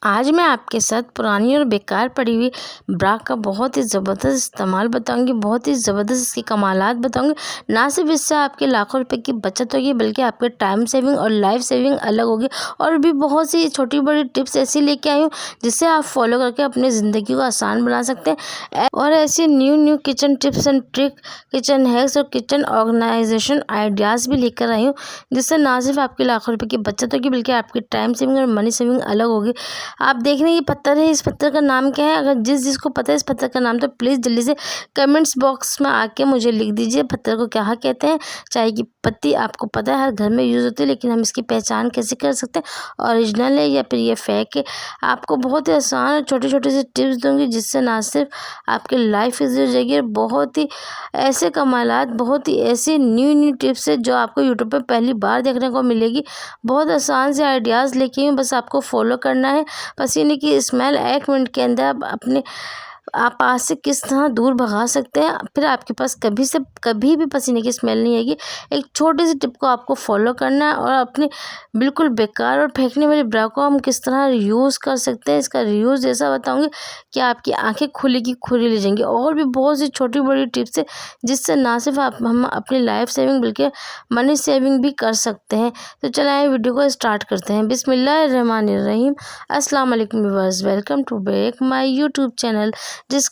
आज मैं आपके साथ पुरानी और बेकार पड़ी हुई ब्रा का बहुत ही ज़बरदस्त इस्तेमाल बताऊंगी, बहुत ही ज़बरदस्त इसकी कमालात बताऊंगी। ना सिर्फ इससे आपके लाखों रुपए की बचत होगी बल्कि आपके टाइम सेविंग और लाइफ सेविंग अलग होगी। और भी बहुत सी छोटी बड़ी टिप्स ऐसी लेके आई हूँ जिससे आप फॉलो करके अपनी ज़िंदगी को आसान बना सकते हैं। और ऐसी new kitchen tips and trick, kitchen hacks और किचन ऑर्गेनाइजेशन आइडियाज़ भी लेकर आई हूँ जिससे ना सिर्फ आपके लाखों रुपए की बचत होगी बल्कि आपकी टाइम सेविंग और मनी सेविंग अलग होगी। आप देख रहे हैं ये पत्थर है, इस पत्थर का नाम क्या है? अगर जिसको पता है इस पत्थर का नाम तो प्लीज़ जल्दी से कमेंट्स बॉक्स में आके मुझे लिख दीजिए पत्थर को क्या कहते हैं। चाय की पत्ती आपको पता है हर घर में यूज़ होती है, लेकिन हम इसकी पहचान कैसे कर सकते हैं, ओरिजिनल है या फिर ये फेक है। आपको बहुत ही आसान और छोटे छोटे से टिप्स दूंगी जिससे ना सिर्फ आपकी लाइफ ईजी हो जाएगी और बहुत ही ऐसे कमालात, बहुत ही ऐसी न्यू टिप्स है जो आपको यूट्यूब पर पहली बार देखने को मिलेगी। बहुत आसान से आइडियाज़ लेके हूँ, बस आपको फॉलो करना है। पसीने की स्मेल 1 मिनट के अंदर आप अपने आप पास से किस तरह दूर भगा सकते हैं, फिर आपके पास कभी भी पसीने की स्मेल नहीं आएगी। एक छोटी सी टिप को आपको फॉलो करना है और अपने बिल्कुल बेकार और फेंकने वाली ब्रा को हम किस तरह यूज़ कर सकते हैं, इसका रीयूज़ ऐसा बताऊंगी कि आपकी आंखें खुली की खुली ले जाएंगी। और भी बहुत सी छोटी बड़ी टिप्स है जिससे ना सिर्फ हम अपनी लाइफ सेविंग बल्कि मनी सेविंग भी कर सकते हैं। तो चलिए आइए वीडियो को स्टार्ट करते हैं। बिस्मिल्लाहिर्रहमानिर्रहीम। अस्सलाम वालेकुम viewers, welcome to back my YouTube channel. जिस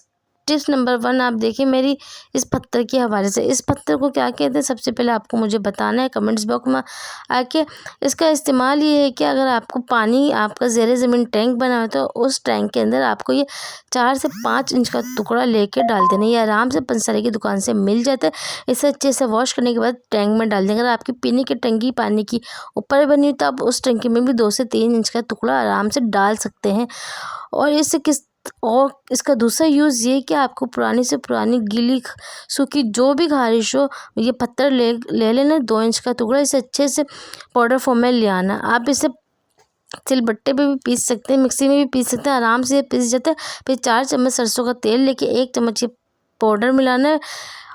टिप्स नंबर 1 आप देखिए मेरी इस पत्थर के हवाले से। इस पत्थर को क्या कहते हैं सबसे पहले आपको मुझे बताना है कमेंट्स बॉक्स में आके। इसका इस्तेमाल ये है कि अगर आपको पानी आपका ज़ेरे ज़मीन टैंक बना है तो उस टैंक के अंदर आपको ये 4 से 5 इंच का टुकड़ा लेके डाल देना। ये आराम से पंसारी की दुकान से मिल जाता है। इसे अच्छे से वॉश करने के बाद टैंक में डाल देंगे। अगर आपकी पीने की टंकी पानी की ऊपर बनी हुई तो आप उस टंकी में भी 2 से 3 इंच का टुकड़ा आराम से डाल सकते हैं। और इसका दूसरा यूज़ ये कि आपको पुरानी से पुरानी गीली सूखी जो भी खारिश हो ये पत्थर ले लेना, 2 इंच का टुकड़ा, इसे अच्छे से पाउडर फॉर्म में ले आना। आप इसे सिलबट्टे पे भी पीस सकते हैं, मिक्सी में भी पीस सकते हैं, आराम से पीस जाता है। फिर 4 चम्मच सरसों का तेल लेके 1 चम्मच ये पाउडर मिलाना है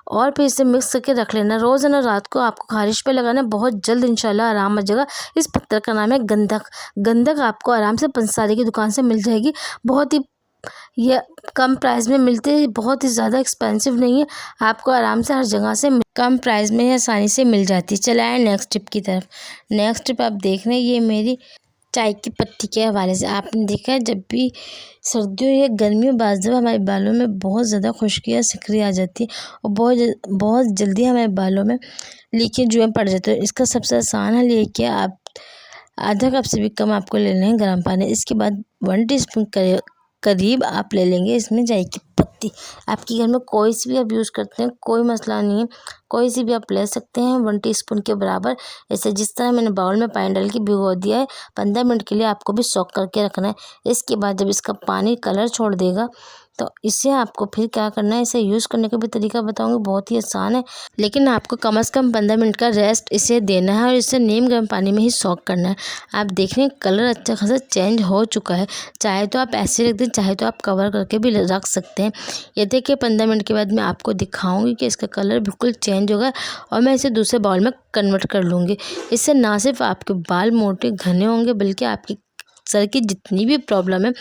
और फिर इसे मिक्स करके रख लेना। रोज़ ना रात को आपको खारिश पे लगाना है, बहुत जल्द इंशाल्लाह आराम आ जाएगा। इस पत्थर का नाम है गंधक। गंधक आपको आराम से पंसारी की दुकान से मिल जाएगी। बहुत ही ये कम प्राइस में मिलते हैं, बहुत ही ज़्यादा एक्सपेंसिव नहीं है, आपको आराम से हर जगह से कम प्राइस में आसानी से मिल जाती है। चले आए नेक्स्ट टिप की तरफ। नेक्स्ट टिप आप देख रहे हैं ये मेरी चाय की पत्ती के हवाले से। आपने देखा है जब भी सर्दियों या गर्मियों बाद जब हमारे बालों में बहुत ज़्यादा खुश्की या सिकरी आ जाती है और बहुत जल्दी हमारे बालों में लीकेज जुएँ पड़ जाते हैं। इसका सबसे आसान हल ये कि आप आधा कप से भी कम आपको ले लें गर्म पानी। इसके बाद 1 टीस्पून करीब आप ले लेंगे इसमें चाय की पत्ती। आपके घर में कोई सी भी आप यूज़ करते हैं कोई मसला नहीं है, कोई सी भी आप ले सकते हैं 1 टीस्पून के बराबर। ऐसे जिस तरह मैंने बाउल में पानी डाल के भिगो दिया है, 15 मिनट के लिए आपको भी सोक करके रखना है। इसके बाद जब इसका पानी कलर छोड़ देगा तो इसे आपको फिर क्या करना है, इसे यूज़ करने का भी तरीका बताऊंगी, बहुत ही आसान है। लेकिन आपको कम से कम 15 मिनट का रेस्ट इसे देना है और इसे नीम गर्म पानी में ही सोक करना है। आप देख रहे हैं कलर अच्छा खासा चेंज हो चुका है। चाहे तो आप ऐसे रख दें, चाहे तो आप कवर करके भी रख सकते हैं। ये देखिए 15 मिनट के बाद मैं आपको दिखाऊंगी कि इसका कलर बिल्कुल चेंज होगा और मैं इसे दूसरे बाउल में कन्वर्ट कर लूँगी। इससे ना सिर्फ आपके बाल मोटे घने होंगे बल्कि आपकी सर की जितनी भी प्रॉब्लम है,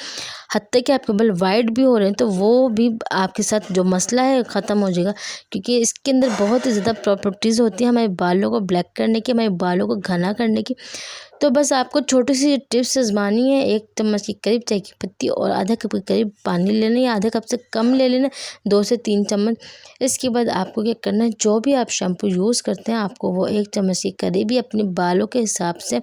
हत्ते कि आपके बाल वाइट भी हो रहे हैं तो वो भी आपके साथ जो मसला है ख़त्म हो जाएगा। क्योंकि इसके अंदर बहुत ही ज़्यादा प्रॉपर्टीज़ होती हैं हमारे बालों को ब्लैक करने की, हमारे बालों को घना करने की। तो बस आपको छोटी सी टिप्स आजमानी है। 1 चम्मच के करीब चाय की पत्ती और आधा कप के करीब पानी लेना है, या आधे कप से कम ले लेना, 2 से 3 चम्मच। इसके बाद आपको क्या करना है, जो भी आप शैम्पू यूज़ करते हैं आपको वो 1 चम्मच के करीब ही अपने बालों के हिसाब से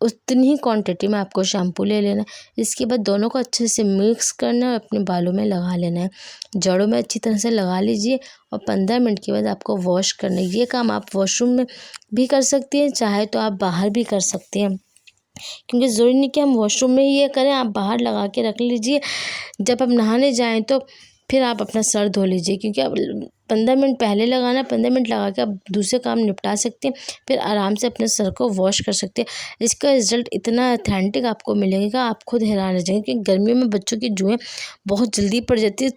उतनी ही क्वांटिटी में आपको शैम्पू ले लेना है। इसके बाद दोनों को अच्छे से मिक्स करना है और अपने बालों में लगा लेना है। जड़ों में अच्छी तरह से लगा लीजिए और 15 मिनट के बाद आपको वॉश करना है। ये काम आप वॉशरूम में भी कर सकती हैं, चाहे तो आप बाहर भी कर सकती हैं, क्योंकि ज़रूरी नहीं कि हम वॉशरूम में ही ये करें, आप बाहर लगा के रख लीजिए। जब आप नहाने जाएँ तो फिर आप अपना सर धो लीजिए, क्योंकि अब 15 मिनट पहले लगाना, 15 मिनट लगा के आप दूसरे काम निपटा सकते हैं, फिर आराम से अपने सर को वॉश कर सकते हैं। इसका रिज़ल्ट इतना ऑथेंटिक आपको मिलेगा, आप खुद हैरान रह जाएंगे। क्योंकि गर्मियों में बच्चों की जुएँ बहुत जल्दी पड़ जाती है,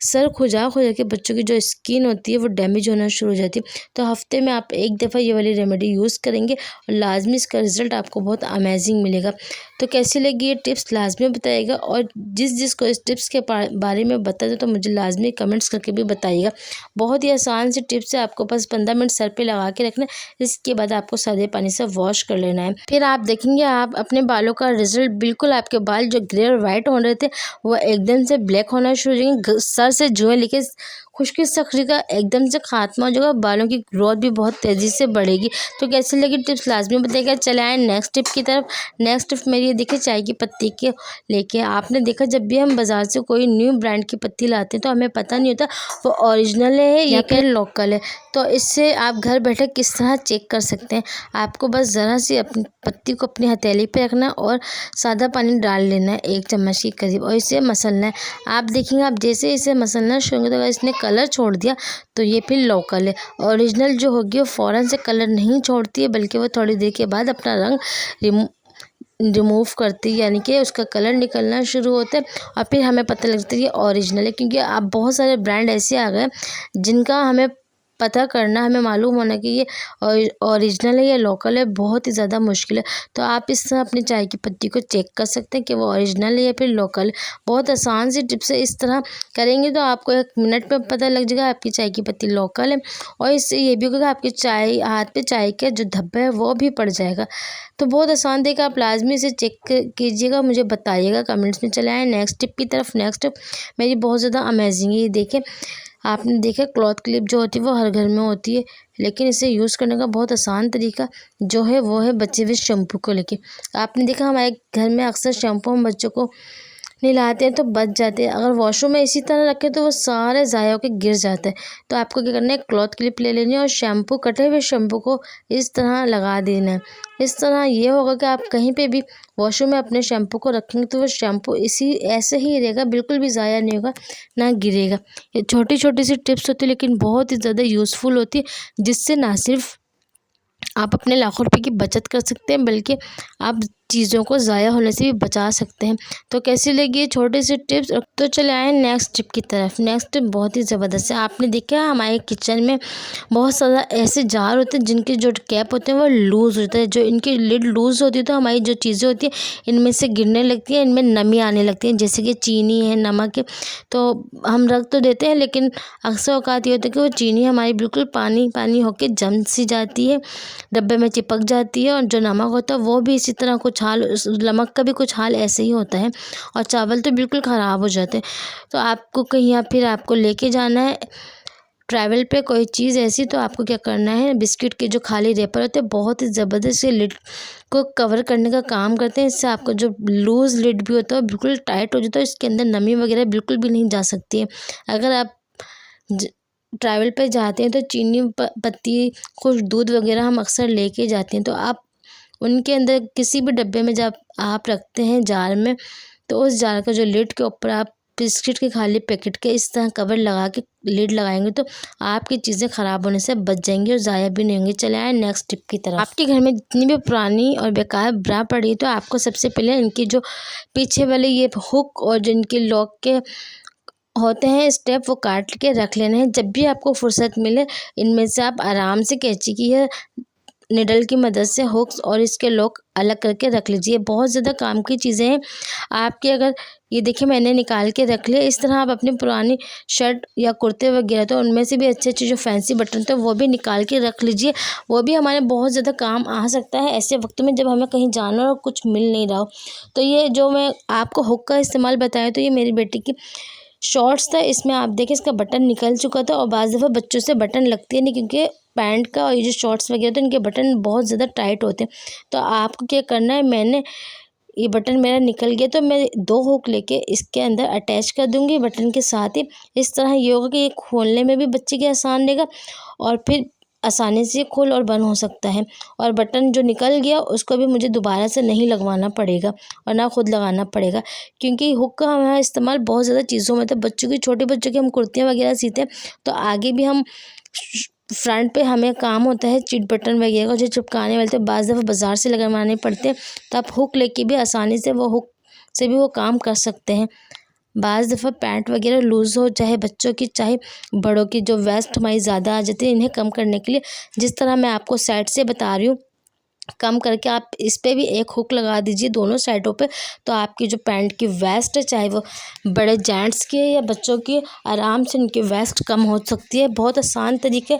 सर खुजा खुजा के बच्चों की जो स्किन होती है वो डैमेज होना शुरू हो जाती है। तो हफ्ते में आप एक दफ़ा ये वाली रेमेडी यूज़ करेंगे और लाजमी इसका रिज़ल्ट आपको बहुत अमेजिंग मिलेगा। तो कैसी लगी ये टिप्स लाजमी बताइएगा, और जिसको इस टिप्स के बारे में बता दो तो मुझे लाजमी कमेंट्स करके भी बताइएगा। बहुत ही आसान सी टिप्स है, आपको बस 15 मिनट सर पे लगा के रखना है। इसके बाद आपको सादे पानी से वॉश कर लेना है। फिर आप देखेंगे आप अपने बालों का रिजल्ट, बिल्कुल आपके बाल जो ग्रे और वाइट हो रहे थे वो एकदम से ब्लैक होना शुरू हो जाएंगे। सर से जुएं लेके खुश्की सखरी का एकदम से खात्मा हो जाएगा। बालों की ग्रोथ भी बहुत तेज़ी से बढ़ेगी। तो कैसी लगी टिप्स लाजमी बताइएगा। चले आए नेक्स्ट टिप की तरफ। नेक्स्ट टिप मेरी ये देखिए चाय की पत्ती के लेके। आपने देखा जब भी हम बाज़ार से कोई न्यू ब्रांड की पत्ती लाते हैं तो हमें पता नहीं होता वो ओरिजिनल है या फिर लोकल है। तो इससे आप घर बैठे किस तरह चेक कर सकते हैं। आपको बस ज़रा सी अपनी पत्ती को अपनी हथेली पे रखना है और सादा पानी डाल लेना है 1 चम्मच के करीब, और इसे मसलना है। आप देखेंगे आप जैसे इसे मसलना शुरू करेंगे तो अगर इसने कलर छोड़ दिया तो ये फिर लोकल है। ओरिजिनल जो होगी वो फ़ौरन से कलर नहीं छोड़ती है, बल्कि वो थोड़ी देर के बाद अपना रंग रिमूव करती है, यानी कि उसका कलर निकलना शुरू होता है और फिर हमें पता लगता है ये ओरिजिनल है। क्योंकि अब बहुत सारे ब्रांड ऐसे आ गए जिनका हमें पता करना, हमें मालूम होना कि ये ओरिजिनल है या लोकल है बहुत ही ज़्यादा मुश्किल है। तो आप इस तरह अपनी चाय की पत्ती को चेक कर सकते हैं कि वो ओरिजिनल है या फिर लोकल है। बहुत आसान सी टिप्स है, इस तरह करेंगे तो आपको 1 मिनट में पता लग जाएगा आपकी चाय की पत्ती लोकल है। और इससे ये भी होगा आपकी चाय हाथ पे चाय का जो धब्बा है वो भी पड़ जाएगा। तो बहुत आसान देखा, आप लाजमी इसे चेक कीजिएगा, मुझे बताइएगा कमेंट्स में। चले आए नेक्स्ट टिप की तरफ। नेक्स्ट टिप मेरी बहुत ज़्यादा अमेजिंग है। ये देखिए आपने देखा क्लॉथ क्लिप जो होती है वो हर घर में होती है, लेकिन इसे यूज़ करने का बहुत आसान तरीका जो है वो है बचे हुए शैम्पू को लेके। आपने देखा हमारे घर में अक्सर शैम्पू हम बच्चों को नहलाते हैं तो बच जाते हैं। अगर वॉशरूम में इसी तरह रखें तो वो सारे ज़ाया होकर गिर जाते हैं। तो आपको क्या करना है, क्लॉथ क्लिप ले लेनी है और शैम्पू, कटे हुए शैम्पू को इस तरह लगा देना है। इस तरह ये होगा कि आप कहीं पे भी वॉशरूम में अपने शैम्पू को रखेंगे तो वो शैम्पू इसी ऐसे ही रहेगा, बिल्कुल भी ज़ाया नहीं होगा, ना गिरेगा। ये छोटी छोटी सी टिप्स होती है लेकिन बहुत ही ज़्यादा यूज़फुल होती है, जिससे ना सिर्फ आप अपने लाखों रुपए की बचत कर सकते हैं बल्कि आप चीज़ों को ज़ाया होने से भी बचा सकते हैं। तो कैसी लगी ये छोटी सी टिप्स। तो चले आए नेक्स्ट टिप की तरफ। नेक्स्ट टिप बहुत ही ज़बरदस्त है। आपने देखा हमारे किचन में बहुत सारा ऐसे जार होते हैं जिनके जो कैप होते हैं वो लूज़ होता है। जो इनकी लिड लूज़ होती है तो हमारी जो चीज़ें होती हैं इनमें से गिरने लगती है, इनमें नमी आने लगती है, जैसे कि चीनी है, नमक है। तो हम रख तो देते हैं लेकिन अक्सर औकात ये होता है कि वो चीनी हमारी बिल्कुल पानी पानी होकर जम सी जाती है, डब्बे में चिपक जाती है। और जो नमक होता है वो भी इसी तरह कुछ हाल, उस नमक का भी कुछ हाल ऐसे ही होता है। और चावल तो बिल्कुल ख़राब हो जाते हैं। तो आपको कहीं या फिर आपको लेके जाना है ट्रैवल पे कोई चीज़ ऐसी, तो आपको क्या करना है, बिस्किट के जो खाली रेपर होते हैं बहुत ही ज़बरदस्त से लिड को कवर करने का काम करते हैं। इससे आपका जो लूज़ लिड भी होता है बिल्कुल टाइट हो जाता है, इसके अंदर नमी वगैरह बिल्कुल भी नहीं जा सकती है। अगर आप ट्रैवल पे जाते हैं तो चीनी पत्ती, कुछ दूध वगैरह हम अक्सर लेके जाते हैं, तो आप उनके अंदर किसी भी डब्बे में जब आप रखते हैं जार में, तो उस जार का जो लिड के ऊपर आप बिस्किट के खाली पैकेट के इस तरह कवर लगा के लिड लगाएंगे तो आपकी चीज़ें ख़राब होने से बच जाएंगी और ज़ाया भी नहीं होंगी। चले आए नेक्स्ट टिप की तरफ। आपके घर में जितनी भी पुरानी और बेकार ब्रा पड़ी है तो आपको सबसे पहले इनकी जो पीछे वाले ये हुक और जो इनके लॉक के होते हैं स्टेप वो काट के रख लेना है। जब भी आपको फुर्सत मिले इनमें से आप आराम से कैंची की या निडल की मदद से हुक्स और इसके लॉक अलग करके रख लीजिए। बहुत ज़्यादा काम की चीज़ें हैं आपके। अगर ये देखिए मैंने निकाल के रख लिया। इस तरह आप अपनी पुरानी शर्ट या कुर्ते वगैरह तो उनमें से भी अच्छे अच्छे जो फैंसी बटन थे वो भी निकाल के रख लीजिए। वो भी हमारे बहुत ज़्यादा काम आ सकता है ऐसे वक्त में जब हमें कहीं जाना और कुछ मिल नहीं रहा हो। तो ये जो मैं आपको हुक का इस्तेमाल बताया तो ये मेरी बेटी की शॉर्ट्स था, इसमें आप देखें इसका बटन निकल चुका था। और बाज़ दफ़ा बच्चों से बटन लगती है नहीं, क्योंकि पैंट का और ये जो शॉर्ट्स वगैरह तो इनके बटन बहुत ज़्यादा टाइट होते हैं। तो आपको क्या करना है, मैंने ये बटन मेरा निकल गया तो मैं 2 हुक लेके इसके अंदर अटैच कर दूँगी बटन के साथ ही। इस तरह ये होगा कि ये खोलने में भी बच्चे के आसान रहेगा और फिर आसानी से खोल और बंद हो सकता है। और बटन जो निकल गया उसको भी मुझे दोबारा से नहीं लगवाना पड़ेगा और ना खुद लगाना पड़ेगा, क्योंकि हुक का हमारा इस्तेमाल बहुत ज़्यादा चीज़ों में, तो बच्चों की, छोटे बच्चों की हम कुर्तियाँ वगैरह सीते हैं तो आगे भी हम फ्रंट पे हमें काम होता है चिट बटन वगैरह का जो चिपकाने वाले, तो बाज़ दफ़ा बाज़ार से लगवाने पड़ते हैं। तो आप हुक लेके भी आसानी से वो हुक से भी वो काम कर सकते हैं। बाज़ दफ़ा पैंट वगैरह लूज़ हो, चाहे बच्चों की चाहे बड़ों की, जो वेस्ट हमारी ज़्यादा आ जाती है, इन्हें कम करने के लिए जिस तरह मैं आपको साइड से बता रही हूँ, कम करके आप इस पे भी एक हुक लगा दीजिए दोनों साइडों पे। तो आपकी जो पैंट की वेस्ट है, चाहे वो बड़े जेंट्स की है या बच्चों की, आराम से इनकी वेस्ट कम हो सकती है। बहुत आसान तरीके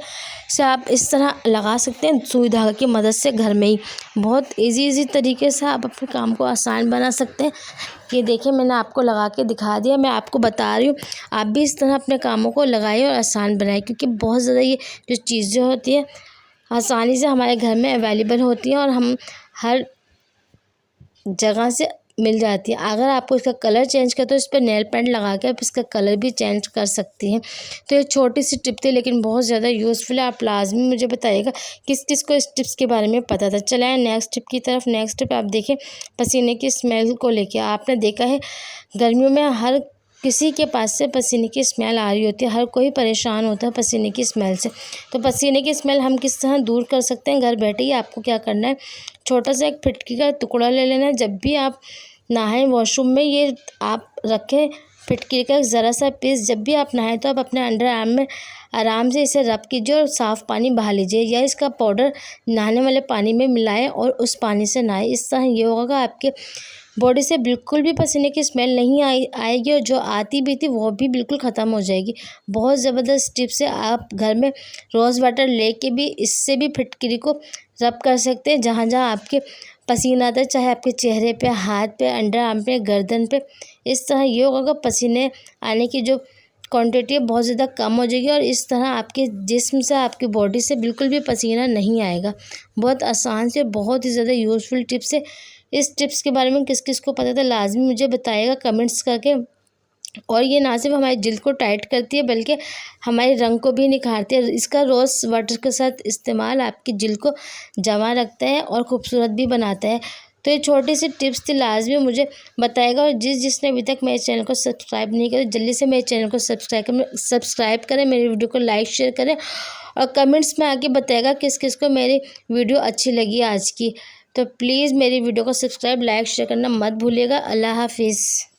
से आप इस तरह लगा सकते हैं सुई धागे की मदद से घर में ही। बहुत इजी तरीके से आप अपने काम को आसान बना सकते हैं। ये देखिए मैंने आपको लगा के दिखा दिया, मैं आपको बता रही हूँ आप भी इस तरह अपने कामों को लगाइए और आसान बनाइए, क्योंकि बहुत ज़्यादा ये जो चीज़ें होती हैं आसानी से हमारे घर में अवेलेबल होती हैं और हम हर जगह से मिल जाती है। अगर आपको इसका कलर चेंज करते हो, इस पर नेल पेंट लगा के आप इसका कलर भी चेंज कर सकती हैं। तो ये छोटी सी टिप थी, लेकिन बहुत ज़्यादा यूज़फुल है। आप लाजमी मुझे बताइएगा किस किस को इस टिप्स के बारे में पता था। चला है नेक्स्ट टिप की तरफ। नेक्स्ट टिप आप देखें पसीने की स्मेल को लेके। आपने देखा है गर्मियों में हर किसी के पास से पसीने की स्मेल आ रही होती है, हर कोई परेशान होता है पसीने की स्मेल से। तो पसीने की स्मेल हम किस तरह दूर कर सकते हैं घर बैठे ही। आपको क्या करना है, छोटा सा एक फिटकी का टुकड़ा ले लेना है। जब भी आप नहाएं वॉशरूम में, ये आप रखें फिटकी का ज़रा सा पीस। जब भी आप नहाएं तो आप अपने अंडर आर्म में आराम से इसे रब कीजिए और साफ़ पानी बहा लीजिए, या इसका पाउडर नहाने वाले पानी में मिलाएं और उस पानी से नहाएं। इस तरह ये होगा आपके बॉडी से बिल्कुल भी पसीने की स्मेल नहीं आएगी, और जो आती भी थी वो भी बिल्कुल ख़त्म हो जाएगी। बहुत ज़बरदस्त टिप्स है। आप घर में रोज़ वाटर लेके भी इससे भी फिटकरी को रब कर सकते हैं जहाँ जहाँ आपके पसीना आता है, चाहे आपके चेहरे पे, हाथ पे, अंडर आर्म पे, गर्दन पे। इस तरह ये होगा पसीने आने की जो क्वांटिटी है बहुत ज़्यादा कम हो जाएगी, और इस तरह आपके जिस्म से, आपकी बॉडी से बिल्कुल भी पसीना नहीं आएगा। बहुत आसान से बहुत ही ज़्यादा यूज़फुल टिप्स है। इस टिप्स के बारे में किस किस को पता था लाजमी मुझे बताइएगा कमेंट्स करके। और ये ना सिर्फ हमारी जिल्द को टाइट करती है बल्कि हमारे रंग को भी निखारती है। इसका रोज़ वाटर के साथ इस्तेमाल आपकी जिल्द को जमा रखता है और खूबसूरत भी बनाता है। तो ये छोटी सी टिप्स थी, लाजमी मुझे बताएगा। और जिसने अभी तक मेरे चैनल को सब्सक्राइब नहीं किया जल्दी से मेरे चैनल को सब्सक्राइब करें, मेरी वीडियो को लाइक शेयर करें और कमेंट्स में आके बताएगा किस किस को मेरी वीडियो अच्छी लगी आज की। तो प्लीज़ मेरी वीडियो को सब्सक्राइब, लाइक, शेयर करना मत भूलिएगा। अल्लाह हाफिज़।